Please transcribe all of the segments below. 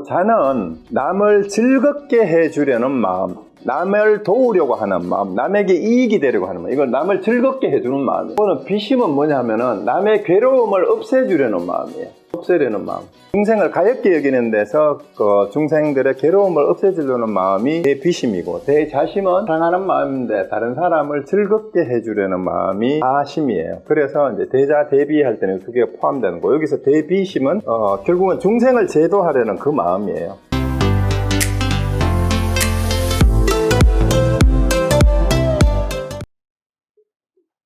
자는 남을 즐겁게 해주려는 마음, 남을 도우려고 하는 마음, 남에게 이익이 되려고 하는 마음, 이걸 남을 즐겁게 해주는 마음이에요. 이거는 비심은 뭐냐 하면은 남의 괴로움을 없애주려는 마음이에요. 없애려는 마음. 중생을 가엽게 여기는 데서 그 중생들의 괴로움을 없애주려는 마음이 대비심이고, 대자심은 사랑하는 마음인데 다른 사람을 즐겁게 해주려는 마음이 자심이에요. 그래서 이제 대자 대비할 때는 두 개가 포함되는 거고, 여기서 대비심은 결국은 중생을 제도하려는 그 마음이에요.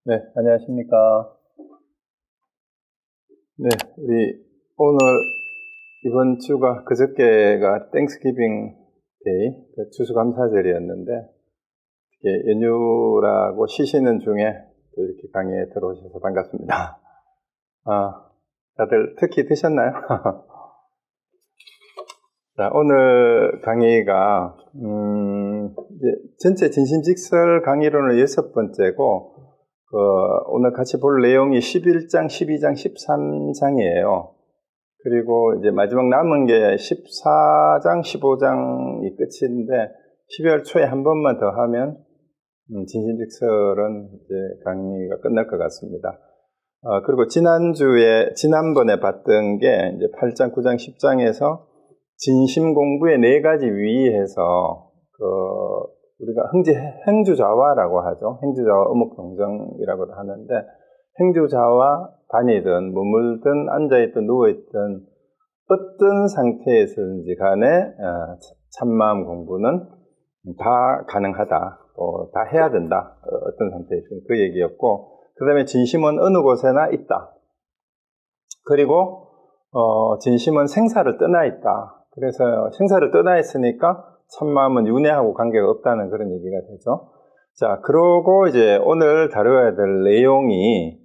네, 안녕하십니까. 네, 우리 오늘 이번 주가 그저께가 땡스기빙 데이, 추수감사절이었는데 연휴라고 쉬시는 중에 또 이렇게 강의에 들어오셔서 반갑습니다. 다들 특히 드셨나요? 자, 오늘 강의가 이제 전체 진심직설 강의로는 6번째고 오늘 같이 볼 내용이 11장, 12장, 13장이에요. 그리고 이제 마지막 남은 게 14장, 15장이 끝인데 12월 초에 한 번만 더 하면 진심직설은 이제 강의가 끝날 것 같습니다. 그리고 지난번에 봤던 게 이제 8장, 9장, 10장에서 진심 공부의 4가지 위에서 우리가 행주자화라고 하죠. 행주자화 음옥동정이라고도 하는데, 행주자화 다니든 머물든 앉아있든 누워있든 어떤 상태에서든지 간에 참마음 공부는 다 가능하다, 다 해야 된다. 어떤 상태에서든 그 얘기였고, 그 다음에 진심은 어느 곳에나 있다. 그리고 진심은 생사를 떠나 있다. 그래서 생사를 떠나 있으니까 참마음은 윤회하고 관계가 없다는 그런 얘기가 되죠. 자, 그러고 이제 오늘 다뤄야 될 내용이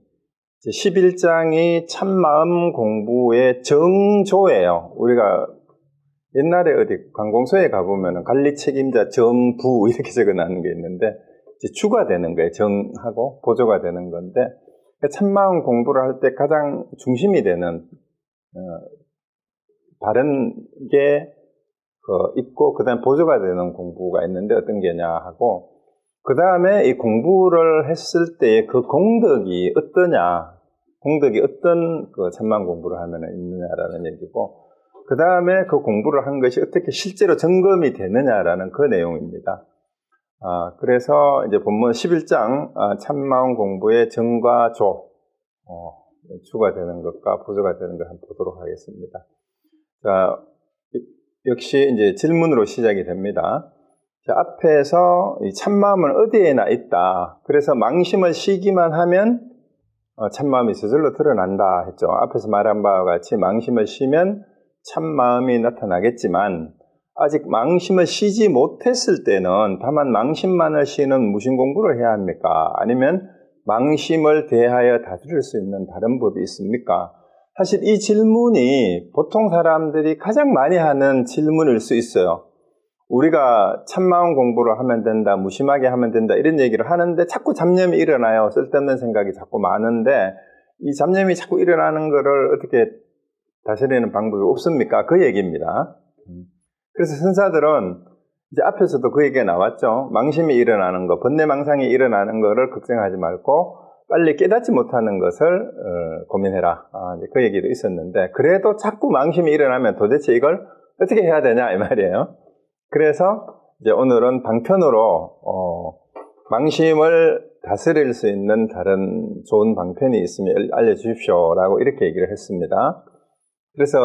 11장이 참마음 공부의 정조예요. 우리가 옛날에 어디 관공서에 가보면 관리 책임자 정부 이렇게 적어놨는 게 있는데, 이제 주가 되는 거예요. 정하고 보조가 되는 건데, 참마음 공부를 할 때 가장 중심이 되는 다른 게 있고, 그 다음에 보조가 되는 공부가 있는데 어떤 게냐 하고, 그 다음에 이 공부를 했을 때 그 공덕이 어떠냐, 공덕이 어떤 참마음 공부를 하면 있느냐라는 얘기고, 그 다음에 그 공부를 한 것이 어떻게 실제로 점검이 되느냐라는 그 내용입니다. 그래서 이제 본문 11장 참마음 공부의 정과 조, 주가 되는 것과 보조가 되는 것 한번 보도록 하겠습니다. 자, 역시 이제 질문으로 시작이 됩니다. 자, 앞에서 이 참마음은 어디에나 있다. 그래서 망심을 쉬기만 하면 참마음이 저절로 드러난다 했죠. 앞에서 말한 바와 같이 망심을 쉬면 참마음이 나타나겠지만, 아직 망심을 쉬지 못했을 때는 다만 망심만을 쉬는 무심 공부를 해야 합니까? 아니면 망심을 대하여 다스릴 수 있는 다른 법이 있습니까? 사실 이 질문이 보통 사람들이 가장 많이 하는 질문일 수 있어요. 우리가 참마음 공부를 하면 된다, 무심하게 하면 된다 이런 얘기를 하는데 자꾸 잡념이 일어나요. 쓸데없는 생각이 자꾸 많은데, 이 잡념이 자꾸 일어나는 거를 어떻게 다스리는 방법이 없습니까? 그 얘기입니다. 그래서 선사들은 이제 앞에서도 그 얘기가 나왔죠. 망심이 일어나는 거, 번뇌망상이 일어나는 거를 걱정하지 말고 빨리 깨닫지 못하는 것을 고민해라. 이제 그 얘기도 있었는데, 그래도 자꾸 망심이 일어나면 도대체 이걸 어떻게 해야 되냐 이 말이에요. 그래서 이제 오늘은 방편으로 망심을 다스릴 수 있는 다른 좋은 방편이 있으면 알려주십시오라고 이렇게 얘기를 했습니다. 그래서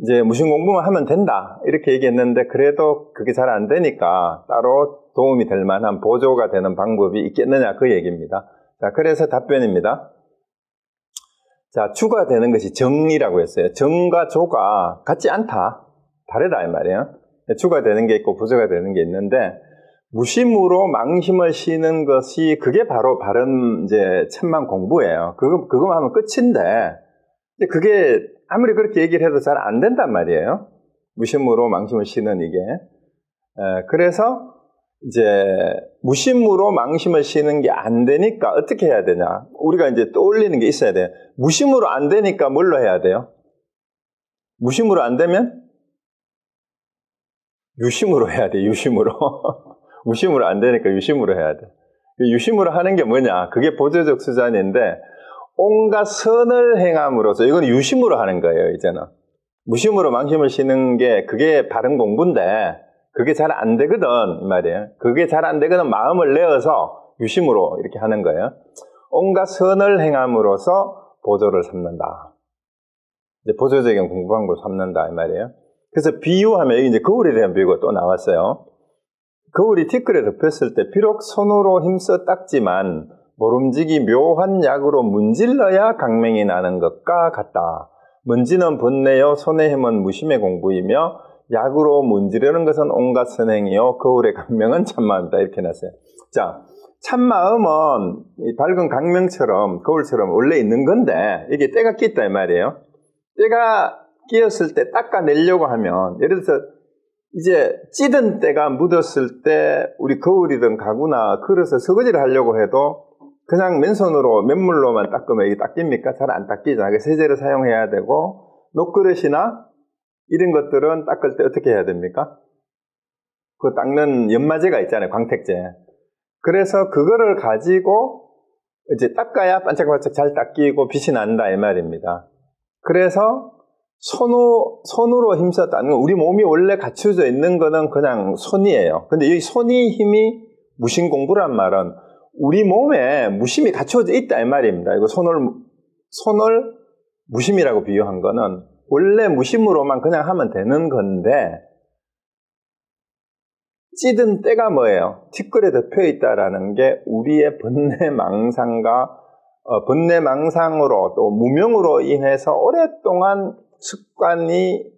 이제 무심 공부만 하면 된다 이렇게 얘기했는데, 그래도 그게 잘 안 되니까 따로 도움이 될 만한 보조가 되는 방법이 있겠느냐 그 얘기입니다. 자, 그래서 답변입니다. 자, 주가 되는 것이 정이라고 했어요. 정과 조가 같지 않다, 다르다 이 말이에요. 주가 되는 게 있고 보조가 되는 게 있는데, 무심으로 망심을 쉬는 것이 그게 바로 바른 이제 참마음 공부예요. 그거만 하면 끝인데, 그게 아무리 그렇게 얘기를 해도 잘 안 된단 말이에요. 무심으로 망심을 쉬는 이게. 그래서 이제 무심으로 망심을 쉬는 게 안 되니까 어떻게 해야 되냐? 우리가 이제 떠올리는 게 있어야 돼요. 무심으로 안 되니까 뭘로 해야 돼요? 무심으로 안 되면 유심으로 해야 돼, 유심으로. 무심으로 안 되니까 유심으로 해야 돼. 유심으로 하는 게 뭐냐? 그게 보조적 수잔인데, 온갖 선을 행함으로써, 이건 유심으로 하는 거예요, 이제는. 무심으로 망심을 쉬는 게, 그게 바른 공부인데, 그게 잘 안 되거든, 이 말이에요. 그게 잘 안 되거든, 마음을 내어서 유심으로 이렇게 하는 거예요. 온갖 선을 행함으로써 보조를 삼는다. 이제 보조적인 공부 방법을 삼는다, 이 말이에요. 그래서 비유하면, 여기 이제 거울에 대한 비유가 또 나왔어요. 거울이 티끌에 덮였을 때 비록 손으로 힘써 닦지만 모름지기 묘한 약으로 문질러야 강맹이 나는 것과 같다. 먼지는 번뇌요 손의 힘은 무심의 공부이며 약으로 문지르는 것은 온갖 선행이요 거울의 강명은 참마음이다. 이렇게 놨어요. 자, 참마음은 이 밝은 강명처럼 거울처럼 원래 있는 건데 이게 때가 끼었다 이 말이에요. 때가 끼었을 때 닦아내려고 하면 예를 들어서 이제 찌든 때가 묻었을 때 우리 거울이든 가구나 그릇을 설거지를 하려고 해도 그냥 맨손으로 맨물로만 닦으면 이게 닦입니까? 잘 안 닦이잖아요. 세제를 사용해야 되고 녹그릇이나 이런 것들은 닦을 때 어떻게 해야 됩니까? 그 닦는 연마제가 있잖아요. 광택제. 그래서 그거를 가지고 이제 닦아야 반짝반짝 잘 닦이고 빛이 난다 이 말입니다. 그래서 손으로 힘써 닦는 거, 우리 몸이 원래 갖춰져 있는 거는 그냥 손이에요. 근데 이 손이 힘이 무심 공부란 말은 우리 몸에 무심이 갖춰져 있다 이 말입니다. 이거 손을 무심이라고 비유한 거는 원래 무심으로만 그냥 하면 되는 건데 찌든 때가 뭐예요? 티끌에 덮여 있다라는 게 우리의 번뇌망상으로 또 무명으로 인해서 오랫동안 습관이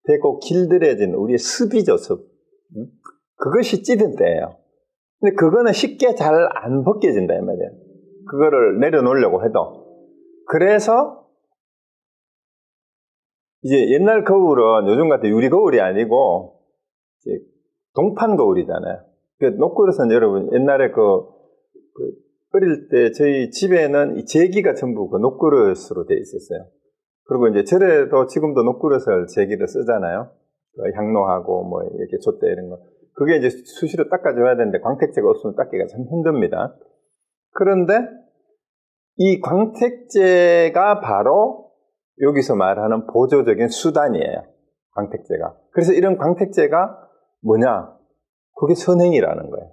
되고 길들여진 우리의 습이죠, 습. 그것이 찌든 때예요. 근데 그거는 쉽게 잘 안 벗겨진다, 이 말이에요. 그거를 내려놓으려고 해도. 그래서, 이제 옛날 거울은 요즘 같은 유리 거울이 아니고, 이제 동판 거울이잖아요. 녹그릇은 여러분, 옛날에 어릴 때 저희 집에는 이 제기가 전부 그 녹그릇으로 돼 있었어요. 그리고 이제 절에도 지금도 녹그릇을 제기를 쓰잖아요. 향로하고 뭐 이렇게 촛대 이런 거. 그게 이제 수시로 닦아줘야 되는데 광택제가 없으면 닦기가 참 힘듭니다. 그런데 이 광택제가 바로 여기서 말하는 보조적인 수단이에요. 광택제가. 그래서 이런 광택제가 뭐냐? 그게 선행이라는 거예요.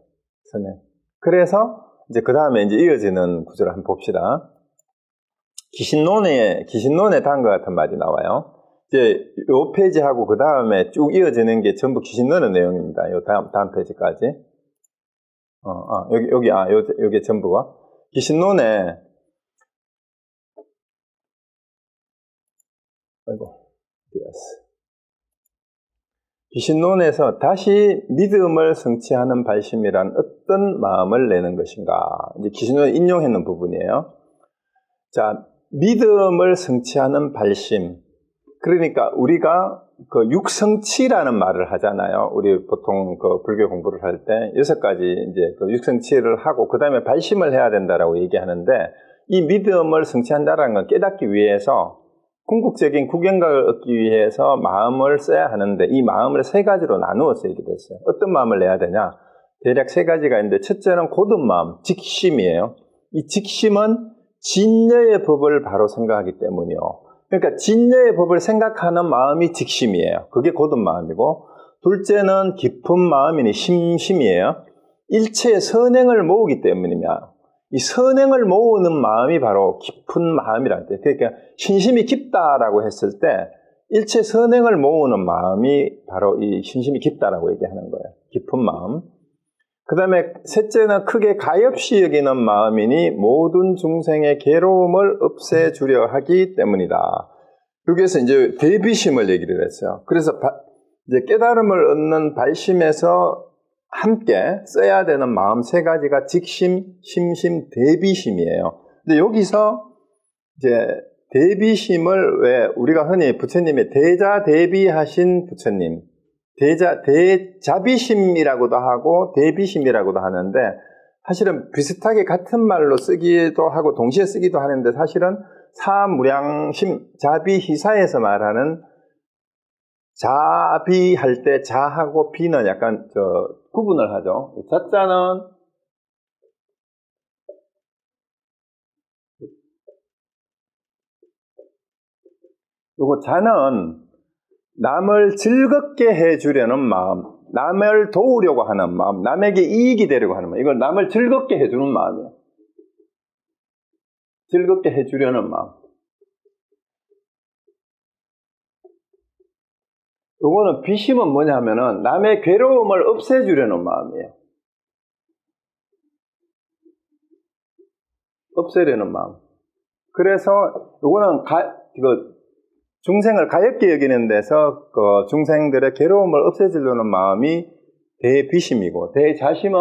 선행. 그래서 이제 그 다음에 이제 이어지는 구절을 한번 봅시다. 기신론에 단과 같은 말이 나와요. 이제 요 페이지하고 그 다음에 쭉 이어지는 게 전부 기신론의 내용입니다. 요 다음 페이지까지. 요게 전부가. 기신론에, 기신론에서 다시 믿음을 성취하는 발심이란 어떤 마음을 내는 것인가. 이제 기신론을 인용했는 부분이에요. 자, 믿음을 성취하는 발심. 그러니까 우리가 그 육성치라는 말을 하잖아요. 우리 보통 그 불교 공부를 할 때 6가지 이제 그 육성치를 하고 그 다음에 발심을 해야 된다라고 얘기하는데 이 믿음을 성취한다라는 건 깨닫기 위해서 궁극적인 구경각을 얻기 위해서 마음을 써야 하는데 이 마음을 3가지로 나누어서 얘기됐어요. 어떤 마음을 내야 되냐? 대략 3가지가 있는데 첫째는 고든 마음, 직심이에요. 이 직심은 진여의 법을 바로 생각하기 때문이요. 그러니까 진여의 법을 생각하는 마음이 직심이에요. 그게 고든 마음이고 둘째는 깊은 마음이니 심심이에요. 일체의 선행을 모으기 때문이며 이 선행을 모으는 마음이 바로 깊은 마음이라는 뜻이에요. 그러니까 신심이 깊다라고 했을 때 일체 선행을 모으는 마음이 바로 이 신심이 깊다라고 얘기하는 거예요. 깊은 마음. 그 다음에 셋째는 크게 가엾이 여기는 마음이니 모든 중생의 괴로움을 없애주려 하기 때문이다. 여기에서 이제 대비심을 얘기를 했어요. 그래서 이제 깨달음을 얻는 발심에서 함께 써야 되는 마음 3가지가 직심, 심심, 대비심이에요. 근데 여기서 이제 대비심을 왜 우리가 흔히 부처님의 대자대비하신 부처님, 대자비심이라고도 하고 대비심이라고도 하는데 사실은 비슷하게 같은 말로 쓰기도 하고 동시에 쓰기도 하는데 사실은 사무량심, 자비희사에서 말하는 자비할 때 자하고 비는 약간 구분을 하죠. 자자는 요거 자는 남을 즐겁게 해주려는 마음, 남을 도우려고 하는 마음, 남에게 이익이 되려고 하는 마음, 이걸 남을 즐겁게 해주는 마음이에요. 즐겁게 해주려는 마음. 요거는 비심은 뭐냐 하면은 남의 괴로움을 없애주려는 마음이에요. 없애려는 마음. 그래서 요거는 중생을 가엽게 여기는 데서 중생들의 괴로움을 없애주려는 마음이 대비심이고, 대자심은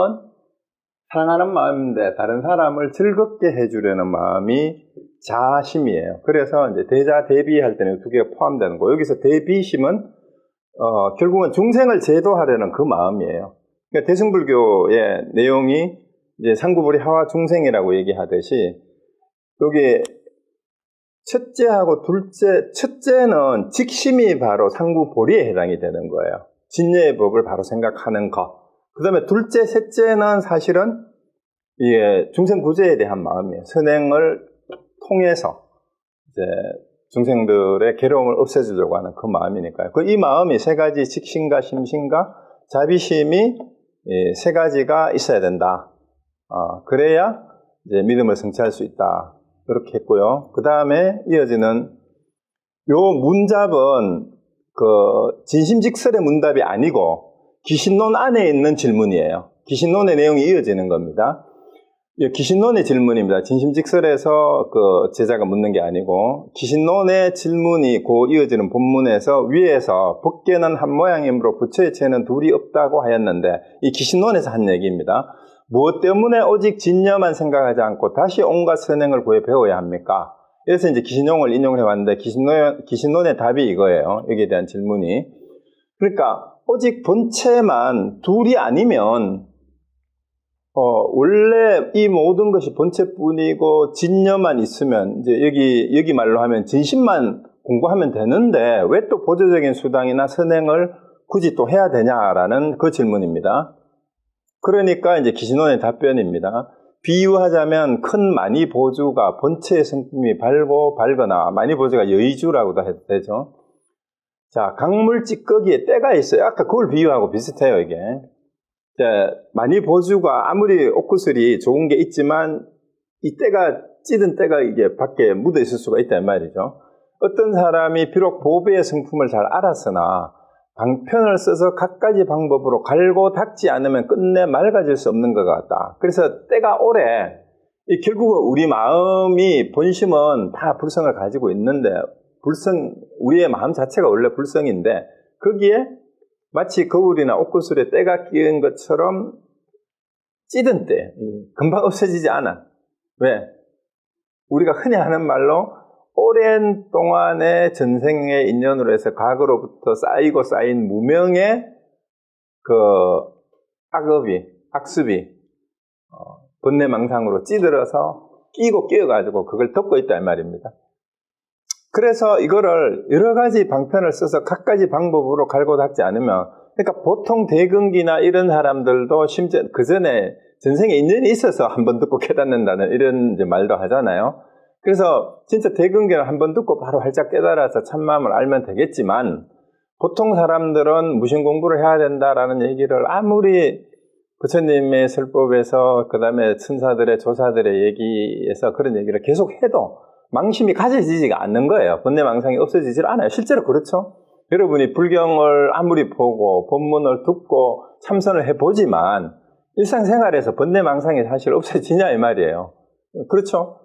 사랑하는 마음인데 다른 사람을 즐겁게 해주려는 마음이 자심이에요. 그래서 이제 대자 대비할 때는 두 개가 포함되는 거. 여기서 대비심은 결국은 중생을 제도하려는 그 마음이에요. 그러니까 대승불교의 내용이 이제 상구불이 하와 중생이라고 얘기하듯이 여기 첫째하고 둘째, 첫째는 직심이 바로 상구보리에 해당이 되는 거예요. 진여의 법을 바로 생각하는 것. 그 다음에 둘째, 셋째는 사실은 이게 중생 구제에 대한 마음이에요. 선행을 통해서 이제 중생들의 괴로움을 없애주려고 하는 그 마음이니까요. 이 마음이 세 가지 직심과 심심과 자비심이 세 가지가 있어야 된다. 그래야 이제 믿음을 성취할 수 있다. 이렇게 했고요. 그 다음에 이어지는 요 문답은 진심직설의 문답이 아니고 기신론 안에 있는 질문이에요. 기신론의 내용이 이어지는 겁니다. 기신론의 질문입니다. 진심직설에서 제자가 묻는 게 아니고 기신론의 질문이 이어지는 본문에서 위에서 법계는 한 모양이므로 부처의 체는 둘이 없다고 하였는데 이 기신론에서 한 얘기입니다. 무엇 때문에 오직 진여만 생각하지 않고 다시 온갖 선행을 구해 배워야 합니까? 그래서 이제 기신용을 인용을 해왔는데 기신론의 답이 이거예요. 여기에 대한 질문이. 그러니까 오직 본체만 둘이 아니면 원래 이 모든 것이 본체뿐이고 진여만 있으면 이제 여기 말로 하면 진심만 공부하면 되는데 왜 또 보조적인 수당이나 선행을 굳이 또 해야 되냐라는 그 질문입니다. 그러니까 이제 기신론의 답변입니다. 비유하자면 큰 마니보주가 본체의 성품이 밝거나 마니보주가 여의주라고도 해도 되죠. 자, 강물 찌꺼기에 때가 있어요. 아까 그걸 비유하고 비슷해요, 이게. 마니보주가 아무리 옷구슬이 좋은 게 있지만 이 때가 찌든 때가 이게 밖에 묻어 있을 수가 있단 말이죠. 어떤 사람이 비록 보배의 성품을 잘 알았으나 방편을 써서 갖가지 방법으로 갈고 닦지 않으면 끝내 맑아질 수 없는 것 같다. 그래서 때가 오래 결국은 우리 마음이 본심은 다 불성을 가지고 있는데 우리의 마음 자체가 원래 불성인데 거기에 마치 거울이나 옷구슬에 때가 끼은 것처럼 찌든 때 금방 없어지지 않아. 왜? 우리가 흔히 하는 말로 오랜 동안의 전생의 인연으로 해서 과거로부터 쌓이고 쌓인 무명의 악습이 번뇌망상으로 찌들어서 끼어가지고 그걸 덮고 있다 이 말입니다. 그래서 이거를 여러 가지 방편을 써서 갖가지 방법으로 갈고 닦지 않으면, 그러니까 보통 대근기나 이런 사람들도 심지어 그 전에 전생에 인연이 있어서 한번 듣고 깨닫는다는 이런 이제 말도 하잖아요. 그래서 진짜 대근기는 한번 듣고 바로 활짝 깨달아서 참마음을 알면 되겠지만, 보통 사람들은 무신 공부를 해야 된다라는 얘기를 아무리 부처님의 설법에서 그 다음에 천사들의 조사들의 얘기에서 그런 얘기를 계속 해도 망심이 가져지지가 않는 거예요. 번뇌망상이 없어지질 않아요. 실제로 그렇죠. 여러분이 불경을 아무리 보고 법문을 듣고 참선을 해보지만 일상생활에서 번뇌망상이 사실 없어지냐 이 말이에요. 그렇죠?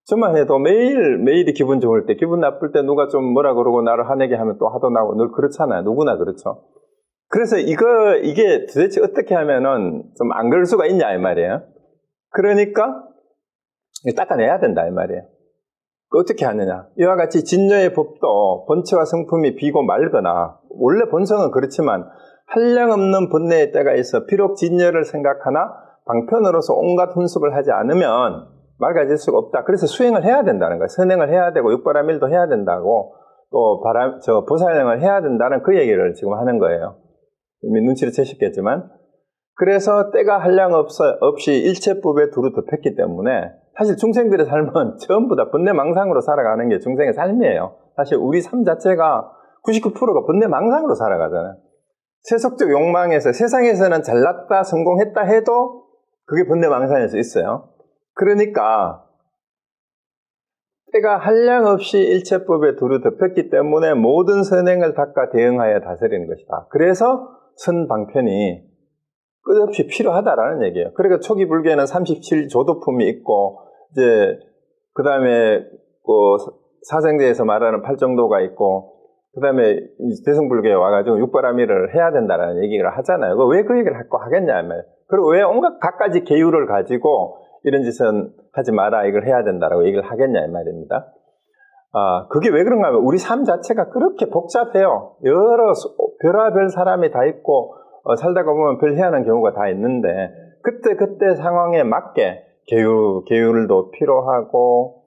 저만 해도 매일이 기분 좋을 때, 기분 나쁠 때 누가 좀 뭐라 그러고 나를 화내게 하면 또 화도 나고 늘 그렇잖아요. 누구나 그렇죠. 그래서 이게 도대체 어떻게 하면은 좀 안 그럴 수가 있냐 이 말이에요. 그러니까 닦아내야 된다 이 말이에요. 어떻게 하느냐. 이와 같이 진여의 법도 본체와 성품이 비고 말거나, 원래 본성은 그렇지만 한량없는 번뇌의 때가 있어 비록 진여를 생각하나 방편으로서 온갖 훈습을 하지 않으면 맑아질 수가 없다. 그래서 수행을 해야 된다는 거예요. 선행을 해야 되고 육바라밀도 해야 된다고. 또 보살령을 해야 된다는 그 얘기를 지금 하는 거예요. 이미 눈치를 채셨겠지만. 그래서 때가 한량 없이 일체법에 두루 덮였기 때문에 사실 중생들의 삶은 전부 다 번뇌망상으로 살아가는 게 중생의 삶이에요. 사실 우리 삶 자체가 99%가 번뇌망상으로 살아가잖아요. 세속적 욕망에서 세상에서는 잘났다 성공했다 해도 그게 번뇌망상일 수 있어요. 그러니까 때가 한량없이 일체법에 두루 덮였기 때문에 모든 선행을 닦아 대응하여 다스리는 것이다. 그래서 선방편이 끝없이 필요하다라는 얘기예요. 그러니까 초기 불교에는 37조도품이 있고, 이제, 그 다음에, 사생대에서 말하는 8정도가 있고, 그 다음에 대승불교에 와가지고 육바라밀을 해야 된다라는 얘기를 하잖아요. 왜 그 얘기를 하겠냐, 말이에요. 그리고 왜 온갖 갖가지 계율을 가지고 이런 짓은 하지 마라, 이걸 해야 된다라고 얘기를 하겠냐, 이 말입니다. 그게 왜 그런가 하면 우리 삶 자체가 그렇게 복잡해요. 여러 별의별 사람이 다 있고, 살다가 보면 별 희한한 경우가 다 있는데, 그때 상황에 맞게 계율도 필요하고,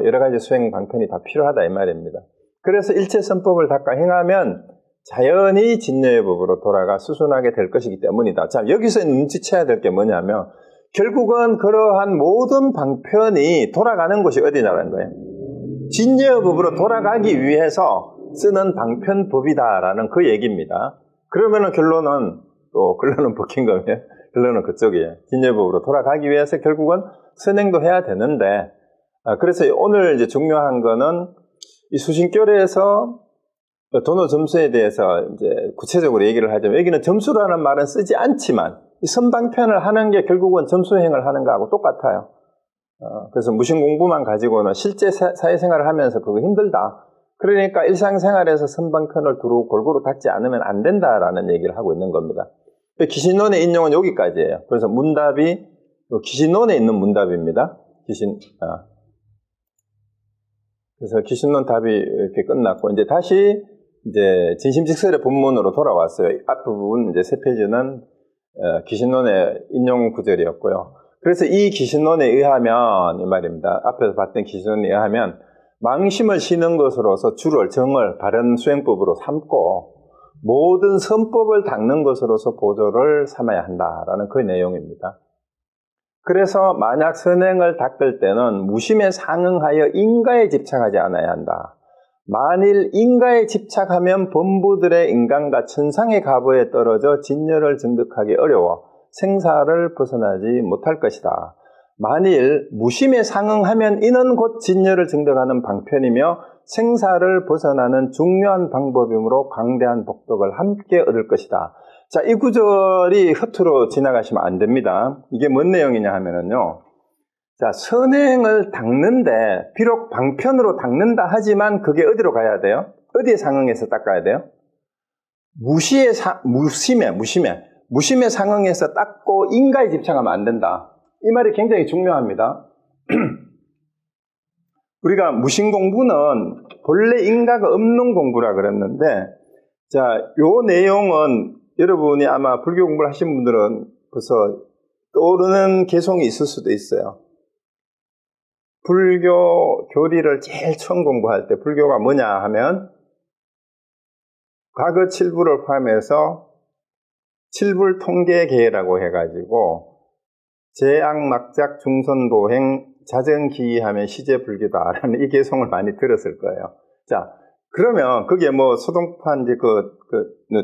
여러 가지 수행 방편이 다 필요하다, 이 말입니다. 그래서 일체선법을 닦아 행하면 자연히 진여의 법으로 돌아가 수순하게 될 것이기 때문이다. 자, 여기서 눈치채야 될 게 뭐냐면, 결국은 그러한 모든 방편이 돌아가는 곳이 어디냐는 거예요. 진여의 법으로 돌아가기 위해서 쓰는 방편법이다라는 그 얘기입니다. 그러면은 결론은 벗긴 거면 결론은 그쪽이에요. 진여법으로 돌아가기 위해서 결국은 선행도 해야 되는데, 그래서 오늘 이제 중요한 거는 이 수신교례에서 도노 점수에 대해서 이제 구체적으로 얘기를 하자면, 여기는 점수라는 말은 쓰지 않지만 이 선방편을 하는 게 결국은 점수행을 하는 거하고 똑같아요. 그래서 무신 공부만 가지고는 실제 사회생활을 하면서 그거 힘들다. 그러니까 일상생활에서 선방편을 두루 골고루 닦지 않으면 안 된다라는 얘기를 하고 있는 겁니다. 기신론의 인용은 여기까지예요. 그래서 문답이 기신론에 있는 문답입니다. 그래서 기신론 답이 이렇게 끝났고, 이제 다시 진심직설의 본문으로 돌아왔어요. 앞부분 이제 3페이지는 기신론의 인용 구절이었고요. 그래서 이 기신론에 의하면 이 말입니다. 앞에서 봤던 기신론에 의하면 망심을 쉬는 것으로서 정을 바른 수행법으로 삼고 모든 선법을 닦는 것으로서 보조를 삼아야 한다라는 그 내용입니다. 그래서 만약 선행을 닦을 때는 무심에 상응하여 인가에 집착하지 않아야 한다. 만일 인가에 집착하면 범부들의 인간과 천상의 가보에 떨어져 진여를 증득하기 어려워 생사를 벗어나지 못할 것이다. 만일 무심에 상응하면 이는 곧 진여를 증득하는 방편이며 생사를 벗어나는 중요한 방법이므로 광대한 복덕을 함께 얻을 것이다. 자, 이 구절이 허투루 지나가시면 안 됩니다. 이게 뭔 내용이냐 하면은요. 자, 선행을 닦는데 비록 방편으로 닦는다 하지만 그게 어디로 가야 돼요? 어디에 상응해서 닦아야 돼요? 무심에 상응해서 닦고 인가에 집착하면 안 된다. 이 말이 굉장히 중요합니다. 우리가 무신 공부는 본래 인가가 없는 공부라 그랬는데, 자, 요 내용은 여러분이 아마 불교 공부를 하신 분들은 벌써 떠오르는 개성이 있을 수도 있어요. 불교 교리를 제일 처음 공부할 때 불교가 뭐냐 하면 과거 7부를 포함해서 7불 통계계라고 해가지고 제악막작 중선보행 자정기이하면 시제불교다라는 이 개성을 많이 들었을 거예요. 자, 그러면 그게 뭐 소동판 이제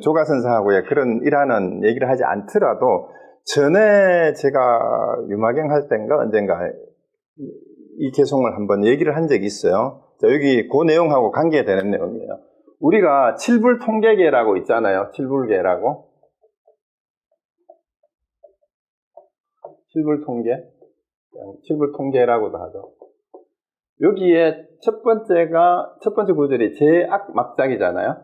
조가선사하고의 그런 일하는 얘기를 하지 않더라도 전에 제가 유마경 할 때인가 언젠가 이 개성을 한번 얘기를 한 적이 있어요. 자, 여기 그 내용하고 관계되는 내용이에요. 우리가 7불 통계계라고 있잖아요. 7불계라고. 7불 통계라고도 하죠. 여기에 첫 번째 구절이 제악막작이잖아요.